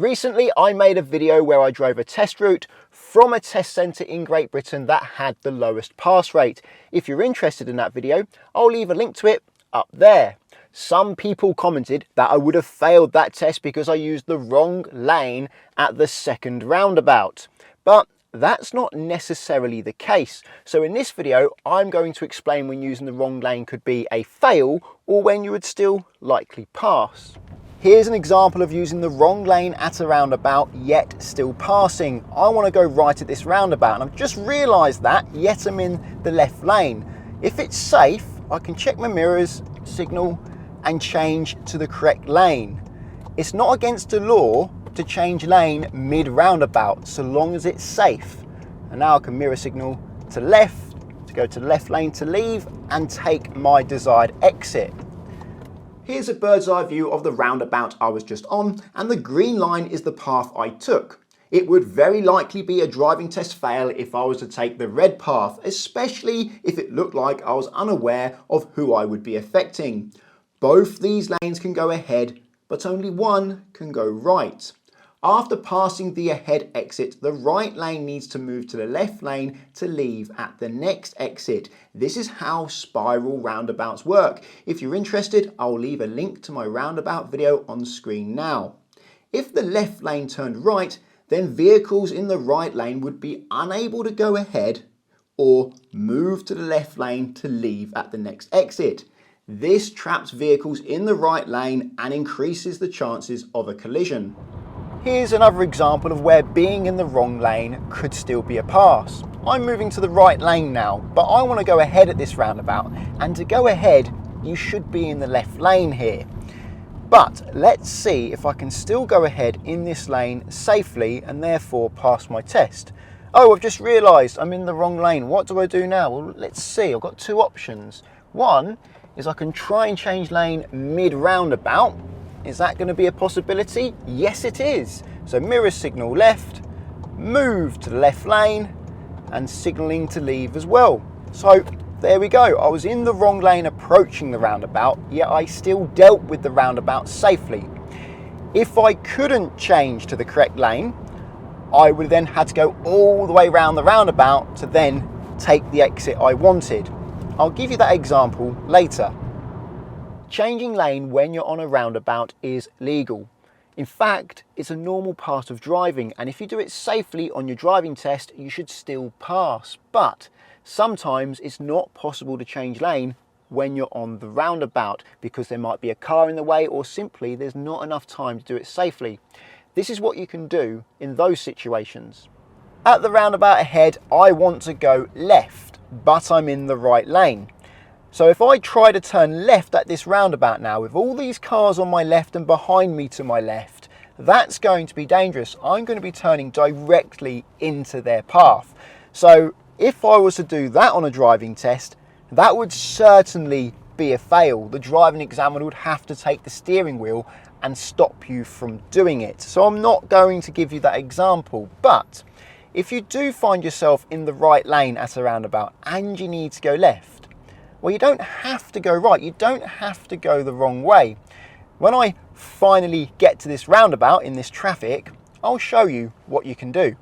Recently, I made a video where I drove a test route from a test centre in Great Britain that had the lowest pass rate. If you're interested in that video, I'll leave a link to it up there. Some people commented that I would have failed that test because I used the wrong lane at the second roundabout. But that's not necessarily the case. So in this video, I'm going to explain when using the wrong lane could be a fail or when you would still likely pass. Here's an example of using the wrong lane at a roundabout, yet still passing. I want to go right at this roundabout, and I've just realised that, yet I'm in the left lane. If it's safe, I can check my mirrors, signal, and change to the correct lane. It's not against the law to change lane mid-roundabout, so long as it's safe. And now I can mirror signal to left, to go to the left lane to leave, and take my desired exit. Here's a bird's eye view of the roundabout I was just on, and the green line is the path I took. It would very likely be a driving test fail if I was to take the red path, especially if it looked like I was unaware of who I would be affecting. Both these lanes can go ahead, but only one can go right. After passing the ahead exit, the right lane needs to move to the left lane to leave at the next exit. This is how spiral roundabouts work. If you're interested, I'll leave a link to my roundabout video on screen now. If the left lane turned right, then vehicles in the right lane would be unable to go ahead or move to the left lane to leave at the next exit. This traps vehicles in the right lane and increases the chances of a collision. Here's another example of where being in the wrong lane could still be a pass. I'm moving to the right lane now, but I want to go ahead at this roundabout, and to go ahead, you should be in the left lane here. But let's see if I can still go ahead in this lane safely and therefore pass my test. Oh, I've just realised I'm in the wrong lane. What do I do now? Well, let's see. I've got two options. One is I can try and change lane mid-roundabout. Is that going to be a possibility? Yes, it is. So mirror signal left, move to the left lane, and signalling to leave as well. So there we go. I was in the wrong lane approaching the roundabout, yet I still dealt with the roundabout safely. If I couldn't change to the correct lane, I would then have to go all the way around the roundabout to then take the exit I wanted. I'll give you that example later. Changing lane when you're on a roundabout is legal. In fact, it's a normal part of driving, and if you do it safely on your driving test, you should still pass. But sometimes it's not possible to change lane when you're on the roundabout because there might be a car in the way, or simply there's not enough time to do it safely. This is what you can do in those situations. At the roundabout ahead, I want to go left, but I'm in the right lane. So if I try to turn left at this roundabout now, with all these cars on my left and behind me to my left, that's going to be dangerous. I'm going to be turning directly into their path. So if I was to do that on a driving test, that would certainly be a fail. The driving examiner would have to take the steering wheel and stop you from doing it. So I'm not going to give you that example. But if you do find yourself in the right lane at a roundabout and you need to go left, well, you don't have to go right. You don't have to go the wrong way. When I finally get to this roundabout in this traffic, I'll show you what you can do.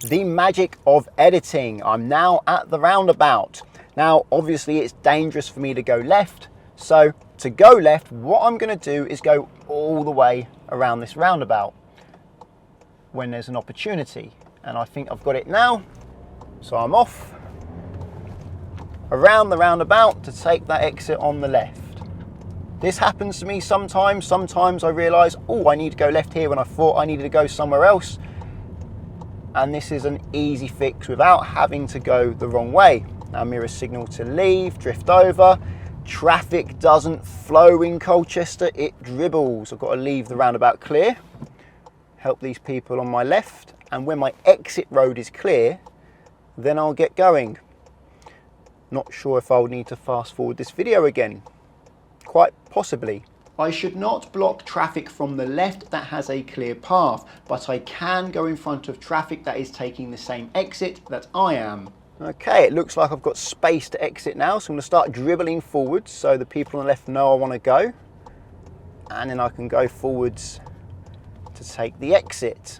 The magic of editing. I'm now at the roundabout. Now, obviously, it's dangerous for me to go left. So to go left, what I'm going to do is go all the way around this roundabout when there's an opportunity. And I think I've got it now. So I'm off around the roundabout to take that exit on the left. This happens to me sometimes. Sometimes I realise, oh, I need to go left here when I thought I needed to go somewhere else. And this is an easy fix without having to go the wrong way. Now mirror signal to leave, drift over. Traffic doesn't flow in Colchester, it dribbles. I've got to leave the roundabout clear. Help these people on my left. And when my exit road is clear, then I'll get going. Not sure if I'll need to fast forward this video again. Quite possibly. I should not block traffic from the left that has a clear path, but I can go in front of traffic that is taking the same exit that I am. Okay, it looks like I've got space to exit now, so I'm going to start dribbling forwards so the people on the left know I want to go. And then I can go forwards to take the exit.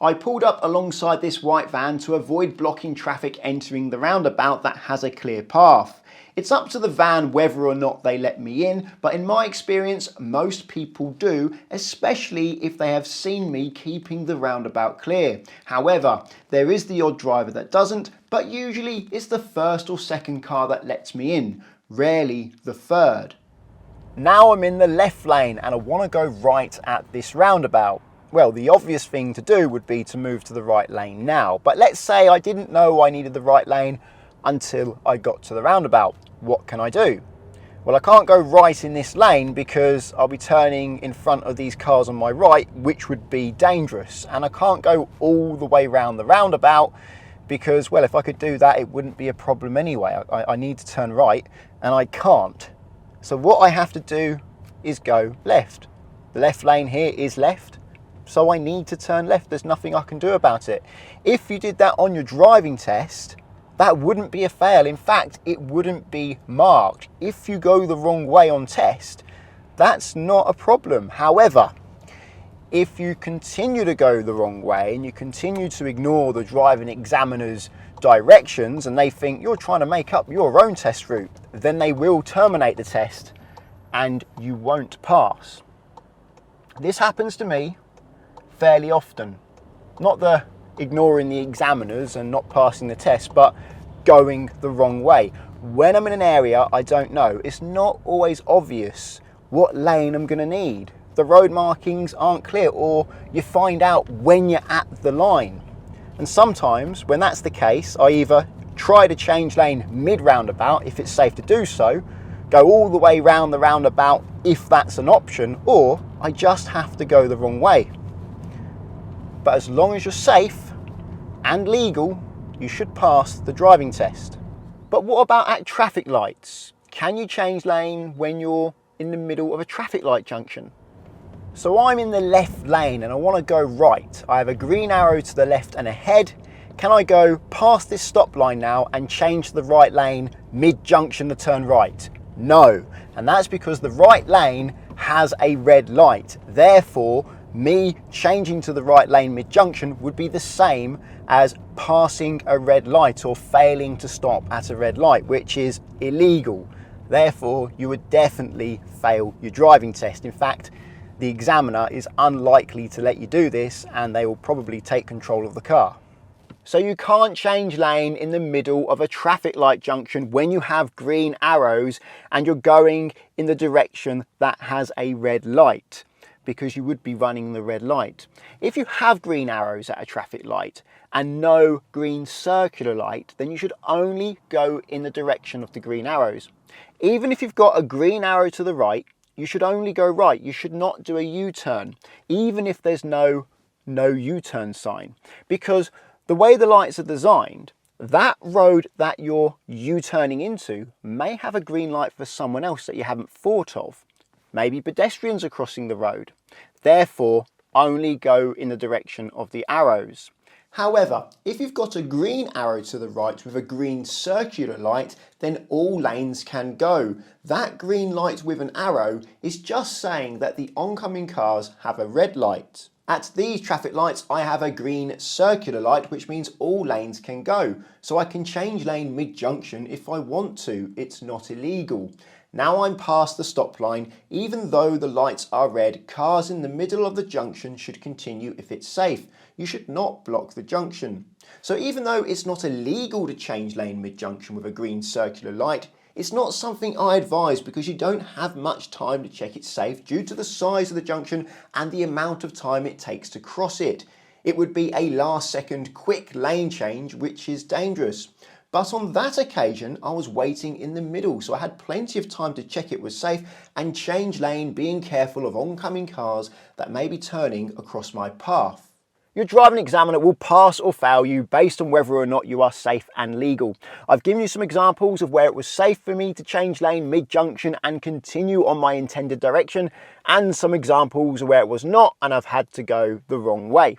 I pulled up alongside this white van to avoid blocking traffic entering the roundabout that has a clear path. It's up to the van whether or not they let me in, but in my experience, most people do, especially if they have seen me keeping the roundabout clear. However, there is the odd driver that doesn't, but usually it's the first or second car that lets me in, rarely the third. Now I'm in the left lane and I want to go right at this roundabout. Well, the obvious thing to do would be to move to the right lane now, but let's say I didn't know I needed the right lane until I got to the roundabout. What can I do? Well, I can't go right in this lane because I'll be turning in front of these cars on my right, which would be dangerous. And I can't go all the way around the roundabout because, well, if I could do that, it wouldn't be a problem anyway. I need to turn right and I can't. So what I have to do is go left. The left lane here is left. So I need to turn left. There's nothing I can do about it. If you did that on your driving test, that wouldn't be a fail. In fact, it wouldn't be marked. If you go the wrong way on test, that's not a problem. However, if you continue to go the wrong way and you continue to ignore the driving examiner's directions and they think you're trying to make up your own test route, then they will terminate the test and you won't pass. This happens to me fairly often. Not the ignoring the examiners and not passing the test, but going the wrong way. When I'm in an area I don't know, it's not always obvious what lane I'm going to need. The road markings aren't clear, or you find out when you're at the line. And sometimes when that's the case, I either try to change lane mid-roundabout if it's safe to do so, go all the way round the roundabout if that's an option, or I just have to go the wrong way. But as long as you're safe and legal, you should pass the driving test. But what about at traffic lights? Can you change lane when you're in the middle of a traffic light junction? So I'm in the left lane and I want to go right. I have a green arrow to the left and ahead. Can I go past this stop line now and change to the right lane mid-junction to turn right? No, and that's because the right lane has a red light. Therefore, me changing to the right lane mid-junction would be the same as passing a red light or failing to stop at a red light, which is illegal. Therefore, you would definitely fail your driving test. In fact, the examiner is unlikely to let you do this and they will probably take control of the car. So you can't change lane in the middle of a traffic light junction when you have green arrows and you're going in the direction that has a red light, because you would be running the red light. If you have green arrows at a traffic light and no green circular light, then you should only go in the direction of the green arrows. Even if you've got a green arrow to the right, you should only go right. You should not do a U-turn, even if there's no U-turn sign. Because the way the lights are designed, that road that you're U-turning into may have a green light for someone else that you haven't thought of. Maybe pedestrians are crossing the road. Therefore, only go in the direction of the arrows. However, if you've got a green arrow to the right with a green circular light, then all lanes can go. That green light with an arrow is just saying that the oncoming cars have a red light. At these traffic lights, I have a green circular light, which means all lanes can go. So I can change lane mid-junction if I want to. It's not illegal. Now I'm past the stop line. Even though the lights are red, cars in the middle of the junction should continue if it's safe. You should not block the junction. So even though it's not illegal to change lane mid-junction with a green circular light, it's not something I advise because you don't have much time to check it's safe due to the size of the junction and the amount of time it takes to cross it. It would be a last second quick lane change, which is dangerous. But on that occasion, I was waiting in the middle, so I had plenty of time to check it was safe and change lane, being careful of oncoming cars that may be turning across my path. Your driving examiner will pass or fail you based on whether or not you are safe and legal. I've given you some examples of where it was safe for me to change lane mid-junction and continue on my intended direction, and some examples where it was not and I've had to go the wrong way.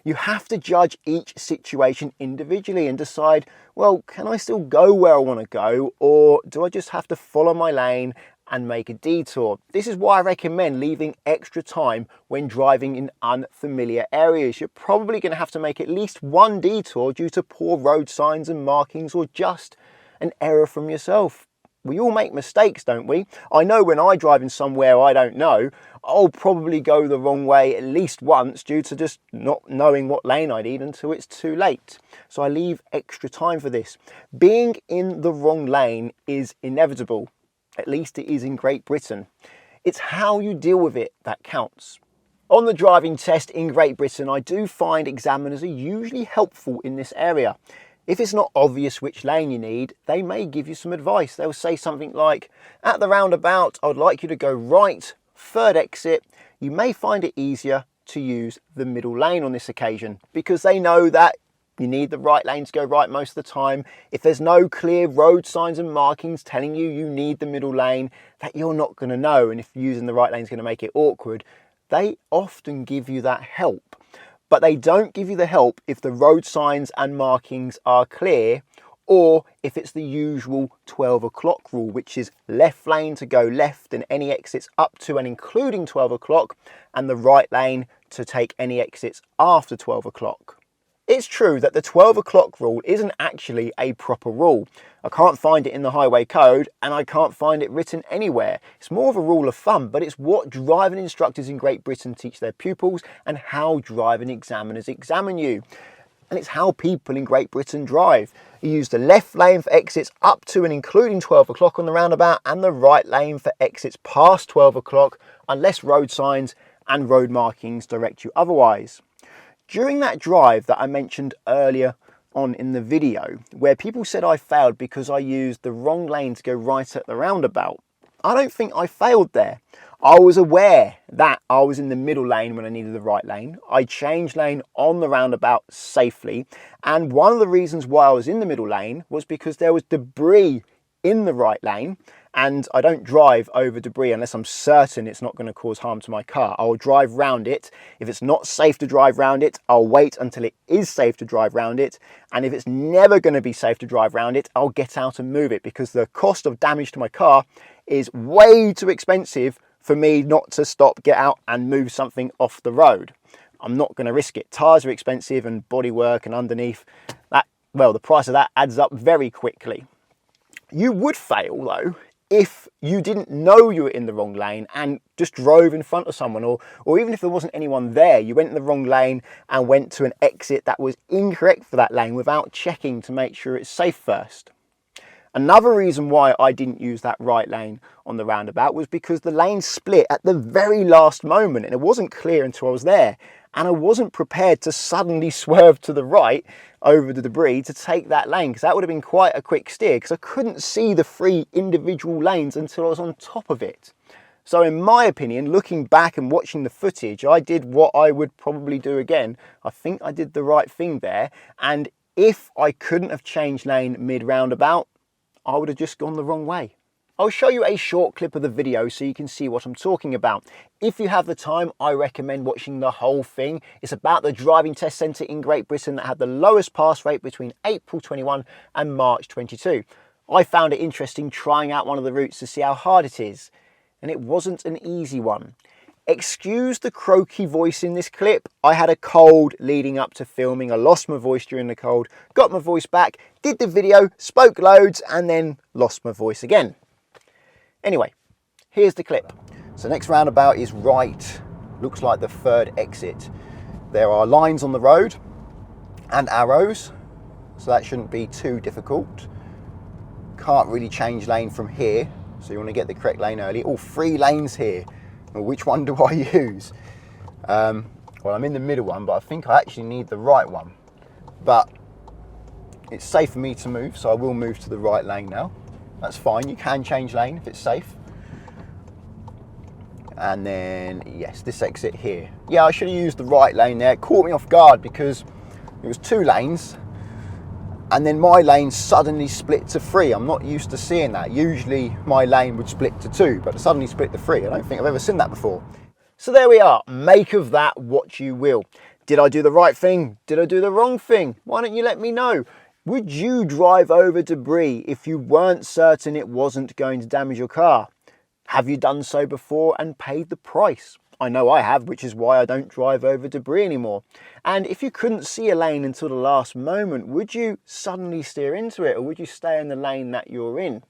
You have to judge each situation individually and decide, well, can I still go where I want to go, or do I just have to follow my lane and make a detour? This is why I recommend leaving extra time when driving in unfamiliar areas. You're probably going to have to make at least one detour due to poor road signs and markings, or just an error from yourself. We all make mistakes, don't we? I know when I drive in somewhere I don't know, I'll probably go the wrong way at least once due to just not knowing what lane I need until it's too late. So I leave extra time for this. Being in the wrong lane is inevitable. At least it is in Great Britain. It's how you deal with it that counts. On the driving test in Great Britain, I do find examiners are usually helpful in this area. If it's not obvious which lane you need, they may give you some advice. They'll say something like, at the roundabout, I would like you to go right, third exit. You may find it easier to use the middle lane on this occasion, because they know that you need the right lane to go right most of the time. If there's no clear road signs and markings telling you you need the middle lane, that you're not going to know, and if using the right lane is going to make it awkward, they often give you that help. But they don't give you the help if the road signs and markings are clear, or if it's the usual 12 o'clock rule, which is left lane to go left and any exits up to and including 12 o'clock, and the right lane to take any exits after 12 o'clock. It's true that the 12 o'clock rule isn't actually a proper rule. I can't find it in the highway code, and I can't find it written anywhere. It's more of a rule of thumb, but it's what driving instructors in Great Britain teach their pupils and how driving examiners examine you. And it's how people in Great Britain drive. You use the left lane for exits up to and including 12 o'clock on the roundabout, and the right lane for exits past 12 o'clock, unless road signs and road markings direct you otherwise. During that drive that I mentioned earlier on in the video, where people said I failed because I used the wrong lane to go right at the roundabout, I don't think I failed there. I was aware that I was in the middle lane when I needed the right lane. I changed lane on the roundabout safely, and one of the reasons why I was in the middle lane was because there was debris in the right lane, and I don't drive over debris unless I'm certain it's not going to cause harm to my car. I'll drive round it. If it's not safe to drive round it, I'll wait until it is safe to drive round it. And if it's never going to be safe to drive round it, I'll get out and move it, because the cost of damage to my car is way too expensive for me not to stop, get out and move something off the road. I'm not going to risk it. Tyres are expensive, and bodywork and underneath that, well, the price of that adds up very quickly. You would fail though if you didn't know you were in the wrong lane and just drove in front of someone, or even if there wasn't anyone there, you went in the wrong lane and went to an exit that was incorrect for that lane without checking to make sure it's safe first. Another reason why I didn't use that right lane on the roundabout was because the lane split at the very last moment, and it wasn't clear until I was there, and I wasn't prepared to suddenly swerve to the right over the debris to take that lane, because that would have been quite a quick steer, because I couldn't see the 3 individual lanes until I was on top of it. So in my opinion, looking back and watching the footage, I did what I would probably do again. I think I did the right thing there, and if I couldn't have changed lane mid-roundabout, I would have just gone the wrong way. I'll show you a short clip of the video so you can see what I'm talking about. If you have the time, I recommend watching the whole thing. It's about the driving test centre in Great Britain that had the lowest pass rate between April 21 and March 22. I found it interesting trying out one of the routes to see how hard it is, and it wasn't an easy one. Excuse the croaky voice in this clip. I had a cold leading up to filming. I lost my voice during the cold, got my voice back, did the video, spoke loads, and then lost my voice again. Anyway, here's the clip. So next roundabout is right, looks like the 3rd exit. There are lines on the road and arrows, so that shouldn't be too difficult. Can't really change lane from here, so you want to get the correct lane early. All 3 lanes here. Well, which one do I use? Well, I'm in the middle one, but I think I actually need the right one. But it's safe for me to move, so I will move to the right lane now. That's fine, you can change lane if it's safe. And then, yes, this exit here. Yeah, I should have used the right lane there. It caught me off guard because it was 2 lanes, and then my lane suddenly split to 3. I'm not used to seeing that. Usually my lane would split to 2, but it suddenly split to 3. I don't think I've ever seen that before. So there we are. Make of that what you will. Did I do the right thing? Did I do the wrong thing? Why don't you let me know? Would you drive over debris if you weren't certain it wasn't going to damage your car? Have you done so before and paid the price? I know I have, which is why I don't drive over debris anymore. And if you couldn't see a lane until the last moment, would you suddenly steer into it, or would you stay in the lane that you're in?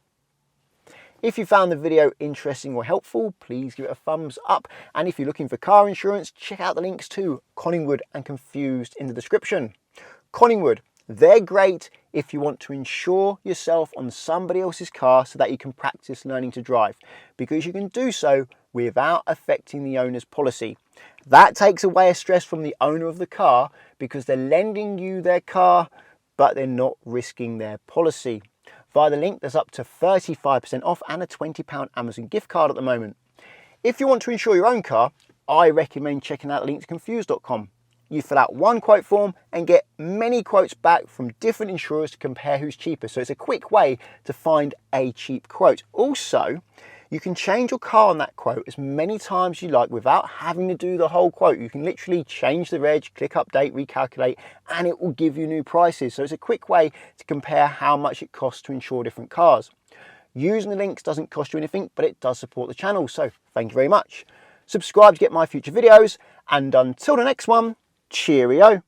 If you found the video interesting or helpful, please give it a thumbs up. And if you're looking for car insurance, check out the links to Collingwood and Confused in the description. Collingwood, they're great if you want to insure yourself on somebody else's car so that you can practice learning to drive, because you can do so without affecting the owner's policy. That takes away a stress from the owner of the car because they're lending you their car, but they're not risking their policy. Via the link, there's up to 35% off and a £20 Amazon gift card at the moment. If you want to insure your own car, I recommend checking out the link to confused.com. You fill out one quote form and get many quotes back from different insurers to compare who's cheaper. So it's a quick way to find a cheap quote. Also, you can change your car on that quote as many times as you like without having to do the whole quote. You can literally change the reg, click update, recalculate, and it will give you new prices. So it's a quick way to compare how much it costs to insure different cars. Using the links doesn't cost you anything, but it does support the channel. So thank you very much. Subscribe to get my future videos, and until the next one, cheerio.